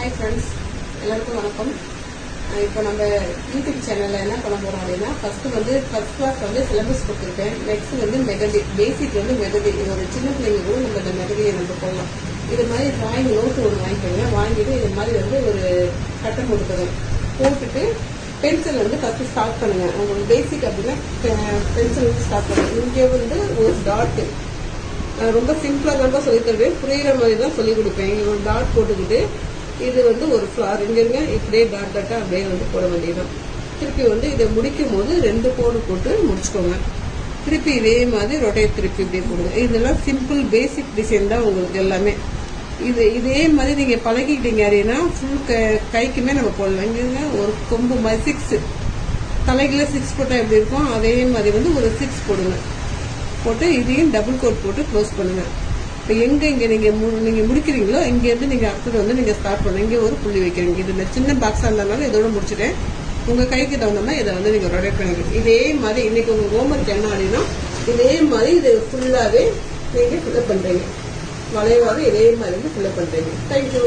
Hi friends, எல்லாருக்கும் வணக்கம். இப்போ நம்ம யூடியூப் சேனலில் என்ன பண்ண போகிறோம் அப்படின்னா, ஃபர்ஸ்ட் கிளாஸ் சிலபஸ் கொடுத்துருக்கேன். நெக்ஸ்ட் மெகதி, பேசிக் மெகதி. ஒரு சின்ன பிள்ளைங்க கூட நம்ம இந்த மெகதியை நம்ம போடலாம். இது மாதிரி டிராயிங் நோட்டு ஒன்று வாங்கிக்கோங்க. வாங்கிட்டு இது மாதிரி ஒரு கட்டம் கொடுக்கணும். போட்டுட்டு பென்சில் ஃபர்ஸ்ட் ஸ்டார்ட் பண்ணுங்க. உங்களுக்கு பேசிக் அப்படின்னா பென்சில் ஸ்டார்ட் பண்ணுங்க. இங்கே ஒரு டாட்டு ரொம்ப சிம்பிளாக தான் சொல்லித் தருவேன். புரியுற மாதிரி தான் சொல்லிக் கொடுப்பேன். இங்கே ஒரு டாட் போட்டுக்கிட்டு இது ஒரு ஃப்ளார் இங்க இப்படியே டாட் டாட்டா அப்படியே போட வேண்டியதுதான். திருப்பி இதை முடிக்கும் போது 2 கோடு போட்டு முடிச்சுக்கோங்க. திருப்பி இதே மாதிரி ரொட்டேட் திருப்பி இப்படியே போடுங்க. இதெல்லாம் சிம்பிள் பேசிக் டிசைன் தான் உங்களுக்கு எல்லாமே. இதே மாதிரி நீங்க பழகிக்கிட்டீங்க அப்படின்னா ஃபுல் கைக்குமே நம்ம போடலாம். இங்க ஒரு கொம்பு மாதிரி 6 தலைக்குள்ள 6 போட்டா எப்படி இருக்கும், அதே மாதிரி ஒரு 6 போடுங்க. போட்டு இதையும் டபுள் கோட் போட்டு க்ளோஸ் பண்ணுங்க. இப்போ இங்கே நீங்க முடிக்கிறீங்களோ இங்கேருந்து நீங்கள் அடுத்தது நீங்கள் ஸ்டார்ட் பண்ணுங்க. இங்கே ஒரு புள்ளி வைக்கிறீங்க. இது சின்ன பாக்ஸாக இருந்ததுனால இதோட முடிச்சுட்டேன். உங்கள் கைக்கு தகுந்த மாதிரி இதை நீங்கள் ரொட்டேட் பண்ணிக்கிறீங்க. இதே மாதிரி இன்னைக்கு உங்கள் ஹோம்ஒர்க் என்ன அப்படின்னா, இதே மாதிரி இது ஃபுல்லாகவே நீங்கள் ஃபில்அப் பண்ணுறீங்க. வளைவாக இதே மாதிரி ஃபில்அப் பண்ணுறீங்க. தேங்க்யூ.